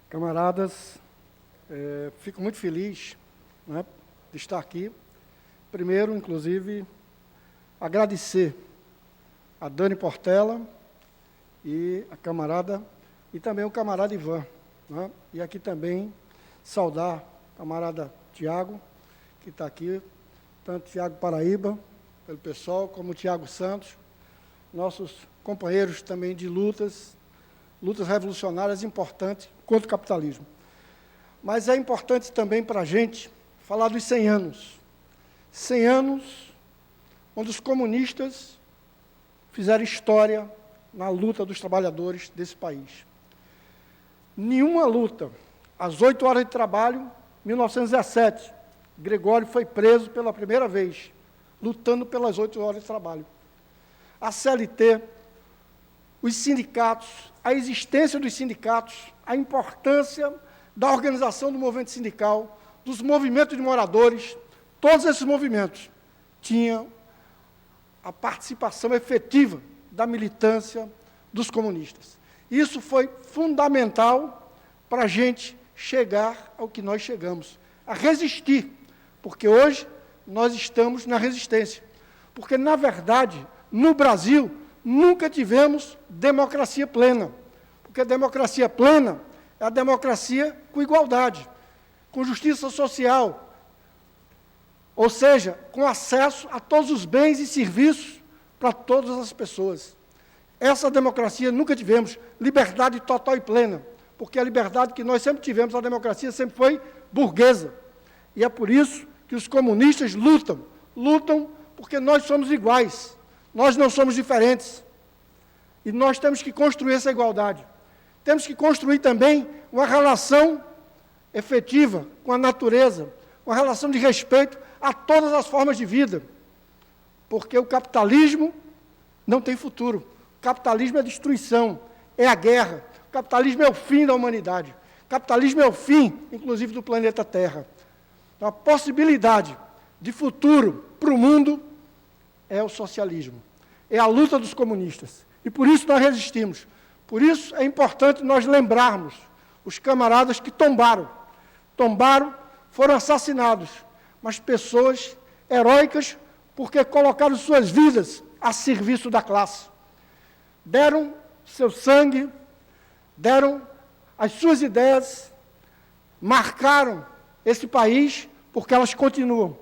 Camaradas, fico muito feliz, né, de estar aqui. Primeiro, inclusive, agradecer a Dani Portela e a camarada, e também o camarada Ivan. Né, e aqui também saudar o camarada Tiago, que está aqui, tanto Tiago Paraíba, pelo pessoal, como o Tiago Santos, nossos companheiros também de lutas revolucionárias importantes contra o capitalismo. Mas é importante também para a gente falar dos 100 anos. 100 anos onde os comunistas fizeram história na luta dos trabalhadores desse país. Nenhuma luta. Às 8 horas de trabalho, 1917, Gregório foi preso pela primeira vez, lutando pelas 8 horas de trabalho. A CLT, os sindicatos, a existência dos sindicatos, a importância da organização do movimento sindical, dos movimentos de moradores, todos esses movimentos tinham a participação efetiva da militância dos comunistas. Isso foi fundamental para a gente chegar ao que nós chegamos, a resistir, porque hoje nós estamos na resistência. Porque, na verdade, no Brasil, nunca tivemos democracia plena, porque a democracia plena é a democracia com igualdade, com justiça social, ou seja, com acesso a todos os bens e serviços para todas as pessoas. Essa democracia nunca tivemos, liberdade total e plena, porque a liberdade que nós sempre tivemos, a democracia sempre foi burguesa. E é por isso que os comunistas lutam porque nós somos iguais. Nós não somos diferentes. E nós temos que construir essa igualdade. Temos que construir também uma relação efetiva com a natureza, uma relação de respeito a todas as formas de vida. Porque o capitalismo não tem futuro. O capitalismo é destruição, é a guerra. O capitalismo é o fim da humanidade. O capitalismo é o fim, inclusive, do planeta Terra. Então, a possibilidade de futuro para o mundo é o socialismo, é a luta dos comunistas. E por isso nós resistimos. Por isso é importante nós lembrarmos os camaradas que tombaram foram assassinados, mas pessoas heróicas porque colocaram suas vidas a serviço da classe. Deram seu sangue, deram as suas ideias, marcaram esse país porque elas continuam.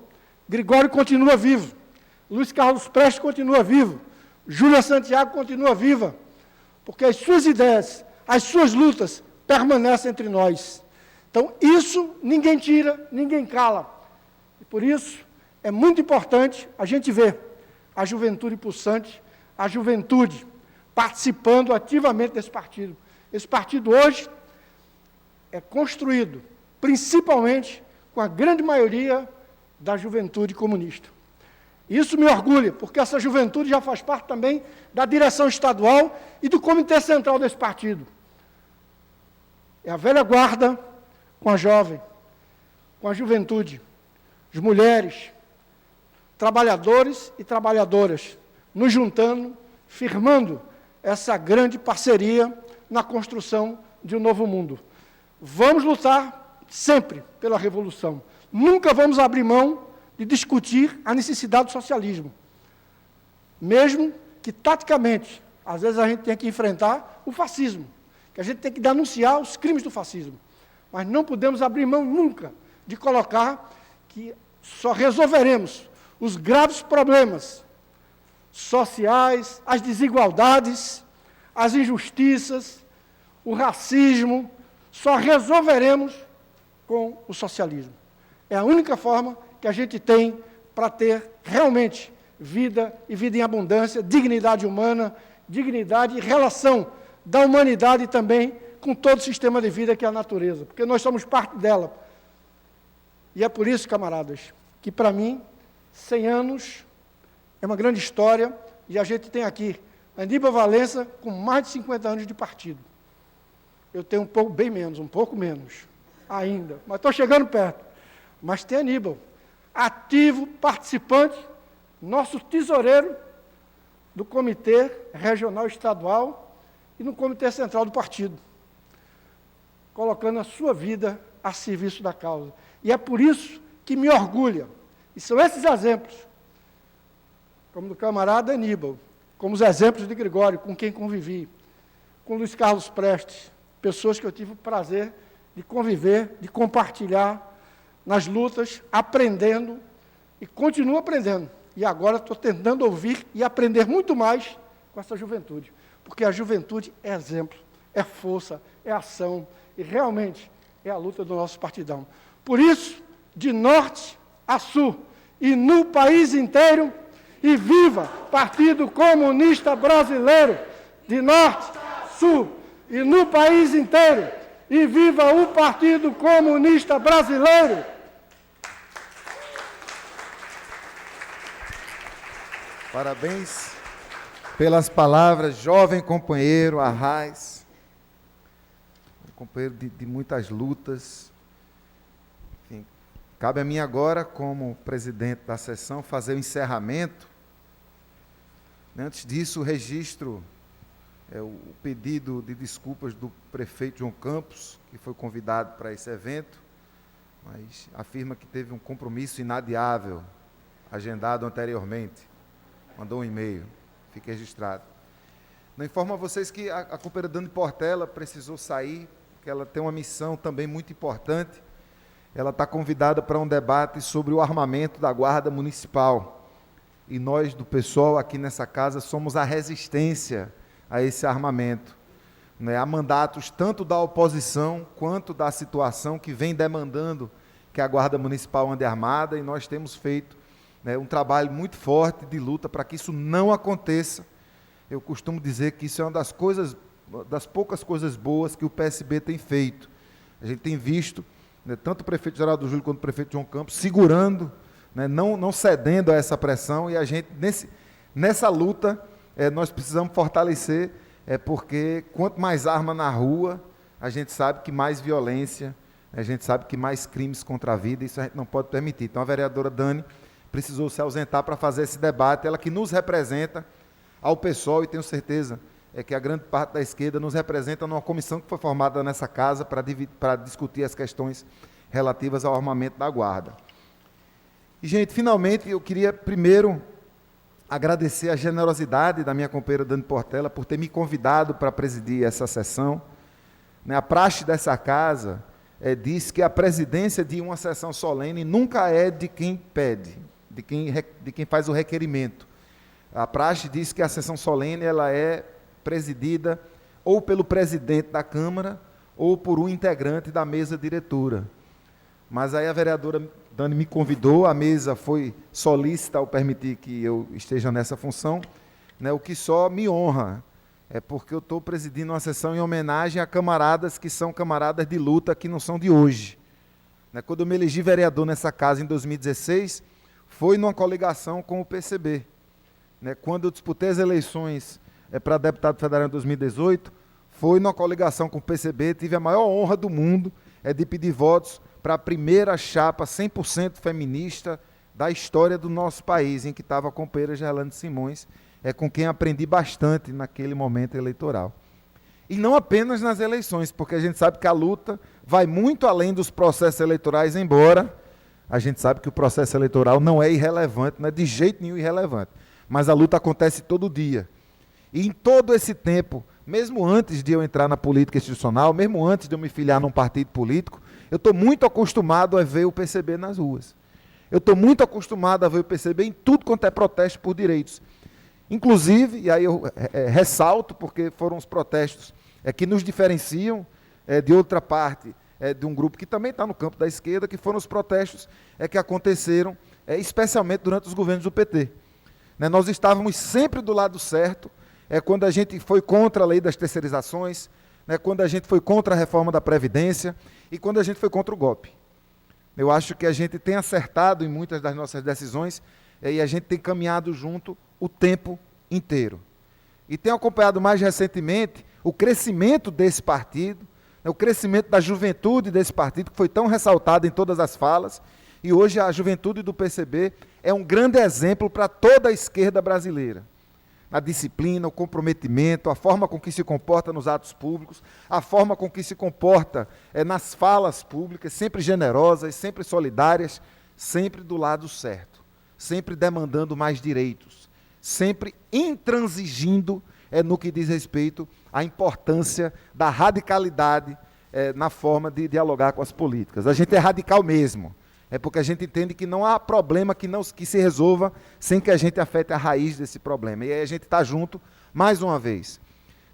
Gregório continua vivo, Luiz Carlos Prestes continua vivo, Júlia Santiago continua viva, porque as suas ideias, as suas lutas permanecem entre nós. Então, isso ninguém tira, ninguém cala. E por isso, é muito importante a gente ver a juventude pulsante, a juventude participando ativamente desse partido. Esse partido hoje é construído principalmente com a grande maioria da juventude comunista. Isso me orgulha, porque essa juventude já faz parte também da direção estadual e do comitê central desse partido. É a velha guarda com a jovem, com a juventude, as mulheres, trabalhadores e trabalhadoras, nos juntando, firmando essa grande parceria na construção de um novo mundo. Vamos lutar sempre pela revolução. Nunca vamos abrir mão de discutir a necessidade do socialismo. Mesmo que, taticamente, às vezes a gente tem que enfrentar o fascismo, que a gente tem que denunciar os crimes do fascismo. Mas não podemos abrir mão nunca de colocar que só resolveremos os graves problemas sociais, as desigualdades, as injustiças, o racismo, só resolveremos com o socialismo. É a única forma que a gente tem para ter realmente vida e vida em abundância, dignidade humana, dignidade e relação da humanidade também com todo o sistema de vida que é a natureza, porque nós somos parte dela. E é por isso, camaradas, que para mim, 100 anos é uma grande história, e a gente tem aqui Aníbal Valença com mais de 50 anos de partido. Eu tenho um pouco menos ainda, mas estou chegando perto. Mas tem Aníbal, ativo, participante, nosso tesoureiro do Comitê Regional Estadual e no Comitê Central do Partido, colocando a sua vida a serviço da causa. E é por isso que me orgulha. E são esses exemplos, como do camarada Aníbal, como os exemplos de Gregório, com quem convivi, com Luiz Carlos Prestes, pessoas que eu tive o prazer de conviver, de compartilhar nas lutas, aprendendo, e continuo aprendendo. E agora estou tentando ouvir e aprender muito mais com essa juventude, porque a juventude é exemplo, é força, é ação, e realmente é a luta do nosso partidão. Por isso, de norte a sul, e no país inteiro, e viva Partido Comunista Brasileiro, de norte a sul, e no país inteiro, e viva o Partido Comunista Brasileiro! Parabéns pelas palavras, jovem companheiro Arraes, um companheiro de muitas lutas. Enfim, cabe a mim agora, como presidente da sessão, fazer o encerramento. Antes disso, registro o pedido de desculpas do prefeito João Campos, que foi convidado para esse evento, mas afirma que teve um compromisso inadiável, agendado anteriormente. Mandou um e-mail, fique registrado. Não informo a vocês que a companheira Dani Portela precisou sair, porque ela tem uma missão também muito importante. Ela está convidada para um debate sobre o armamento da Guarda Municipal. E nós, do pessoal aqui nessa casa, somos a resistência a esse armamento. Há mandatos tanto da oposição quanto da situação que vem demandando que a Guarda Municipal ande armada, e nós temos feito um trabalho muito forte de luta para que isso não aconteça. Eu costumo dizer que isso é uma das poucas coisas boas que o PSB tem feito. A gente tem visto, tanto o prefeito Geraldo Júlio quanto o prefeito João Campos segurando, não cedendo a essa pressão, e a gente, nessa luta, nós precisamos fortalecer, porque quanto mais arma na rua, a gente sabe que mais violência, a gente sabe que mais crimes contra a vida, isso a gente não pode permitir. Então, a vereadora Dani precisou se ausentar para fazer esse debate, ela que nos representa ao pessoal, e tenho certeza que a grande parte da esquerda nos representa numa comissão que foi formada nessa casa para discutir as questões relativas ao armamento da Guarda. E, gente, finalmente, eu queria primeiro agradecer a generosidade da minha companheira Dani Portela por ter me convidado para presidir essa sessão. A praxe dessa casa diz que a presidência de uma sessão solene nunca é de quem pede, de quem faz o requerimento. A praxe diz que a sessão solene ela é presidida ou pelo presidente da Câmara ou por um integrante da mesa diretora. Mas aí a vereadora Dani me convidou, a mesa foi solícita ao permitir que eu esteja nessa função, o que só me honra, porque eu estou presidindo uma sessão em homenagem a camaradas que são camaradas de luta, que não são de hoje. Quando eu me elegi vereador nessa casa em 2016, foi numa coligação com o PCB. Quando eu disputei as eleições para deputado federal em 2018, foi numa coligação com o PCB, tive a maior honra do mundo de pedir votos para a primeira chapa 100% feminista da história do nosso país, em que estava a companheira Gerlane Simões, com quem aprendi bastante naquele momento eleitoral. E não apenas nas eleições, porque a gente sabe que a luta vai muito além dos processos eleitorais, embora a gente sabe que o processo eleitoral não é irrelevante, não é de jeito nenhum irrelevante, mas a luta acontece todo dia. E em todo esse tempo, mesmo antes de eu entrar na política institucional, mesmo antes de eu me filiar num partido político, eu estou muito acostumado a ver o PCB nas ruas. Eu estou muito acostumado a ver o PCB em tudo quanto é protesto por direitos. Inclusive, e aí eu ressalto, porque foram os protestos que nos diferenciam de outra parte, de um grupo que também está no campo da esquerda, que foram os protestos que aconteceram, especialmente durante os governos do PT. Nós estávamos sempre do lado certo, quando a gente foi contra a lei das terceirizações, quando a gente foi contra a reforma da Previdência e quando a gente foi contra o golpe. Eu acho que a gente tem acertado em muitas das nossas decisões e a gente tem caminhado junto o tempo inteiro. E tenho acompanhado mais recentemente o crescimento desse partido, o crescimento da juventude desse partido, que foi tão ressaltado em todas as falas, e hoje a juventude do PCB é um grande exemplo para toda a esquerda brasileira. A disciplina, o comprometimento, a forma com que se comporta nos atos públicos, a forma com que se comporta nas falas públicas, sempre generosas, sempre solidárias, sempre do lado certo, sempre demandando mais direitos, sempre intransigindo no que diz respeito à importância da radicalidade na forma de dialogar com as políticas. A gente é radical mesmo. Porque a gente entende que não há problema que se resolva sem que a gente afete a raiz desse problema. E aí a gente está junto mais uma vez.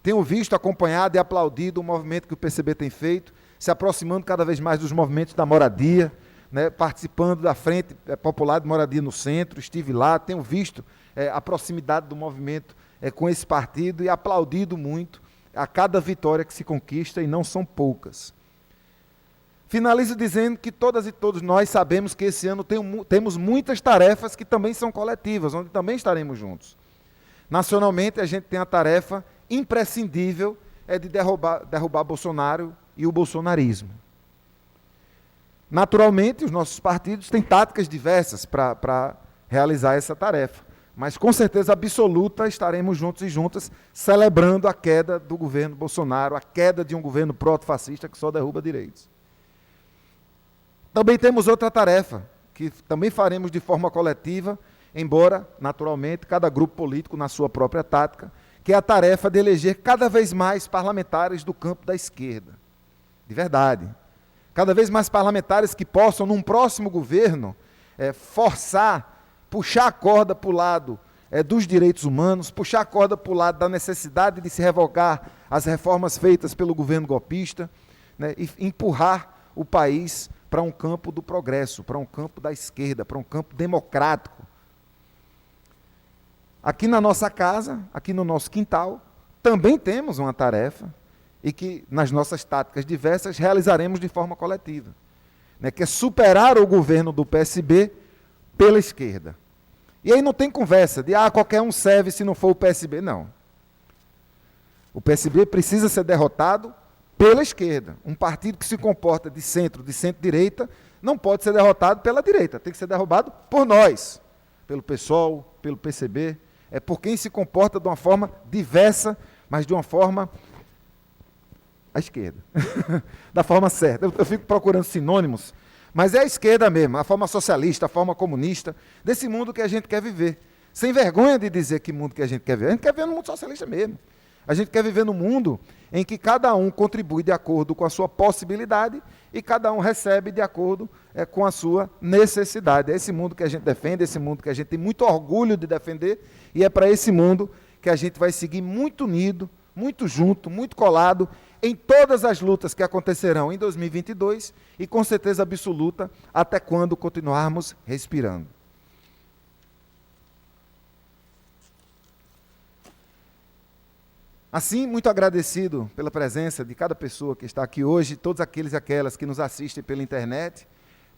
Tenho visto, acompanhado e aplaudido o movimento que o PCB tem feito, se aproximando cada vez mais dos movimentos da moradia, participando da Frente Popular de Moradia no Centro, estive lá, tenho visto a proximidade do movimento com esse partido e aplaudido muito a cada vitória que se conquista, e não são poucas. Finalizo dizendo que todas e todos nós sabemos que esse ano temos muitas tarefas que também são coletivas, onde também estaremos juntos. Nacionalmente, a gente tem a tarefa imprescindível de derrubar Bolsonaro e o bolsonarismo. Naturalmente, os nossos partidos têm táticas diversas para realizar essa tarefa, mas com certeza absoluta estaremos juntos e juntas celebrando a queda do governo Bolsonaro, a queda de um governo proto-fascista que só derruba direitos. Também temos outra tarefa, que também faremos de forma coletiva, embora, naturalmente, cada grupo político na sua própria tática, que é a tarefa de eleger cada vez mais parlamentares do campo da esquerda. De verdade. Cada vez mais parlamentares que possam, num próximo governo, forçar, puxar a corda para o lado dos direitos humanos, puxar a corda para o lado da necessidade de se revogar as reformas feitas pelo governo golpista, e empurrar o país para um campo do progresso, para um campo da esquerda, para um campo democrático. Aqui na nossa casa, aqui no nosso quintal, também temos uma tarefa, e que nas nossas táticas diversas realizaremos de forma coletiva, que é superar o governo do PSB pela esquerda. E aí não tem conversa de qualquer um serve se não for o PSB, não. O PSB precisa ser derrotado pela esquerda. Um partido que se comporta de centro-direita, não pode ser derrotado pela direita, tem que ser derrubado por nós, pelo PSOL, pelo PCB, por quem se comporta de uma forma diversa, mas de uma forma à esquerda, da forma certa. Eu fico procurando sinônimos, Mas é a esquerda mesmo, a forma socialista, a forma comunista, desse mundo que a gente quer viver. Sem vergonha de dizer que mundo que a gente quer viver. A gente quer viver no mundo socialista mesmo. A gente quer viver num mundo em que cada um contribui de acordo com a sua possibilidade e cada um recebe de acordo com a sua necessidade. É esse mundo que a gente defende, esse mundo que a gente tem muito orgulho de defender, e é para esse mundo que a gente vai seguir muito unido, muito junto, muito colado, em todas as lutas que acontecerão em 2022 e com certeza absoluta até quando continuarmos respirando. Assim, muito agradecido pela presença de cada pessoa que está aqui hoje, todos aqueles e aquelas que nos assistem pela internet,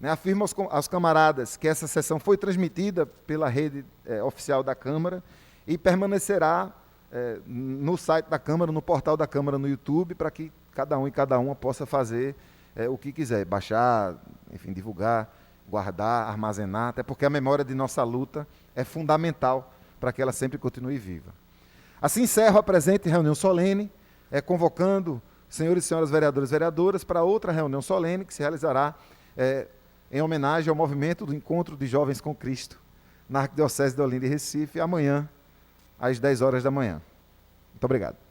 afirmo aos camaradas que essa sessão foi transmitida pela rede oficial da Câmara e permanecerá no site da Câmara, no portal da Câmara no YouTube, para que cada um e cada uma possa fazer o que quiser, baixar, enfim, divulgar, guardar, armazenar, até porque a memória de nossa luta é fundamental para que ela sempre continue viva. Assim encerro a presente reunião solene, convocando senhores e senhoras vereadores e vereadoras para outra reunião solene que se realizará em homenagem ao movimento do Encontro de Jovens com Cristo, na Arquidiocese de Olinda e Recife, amanhã, às 10 horas da manhã. Muito obrigado.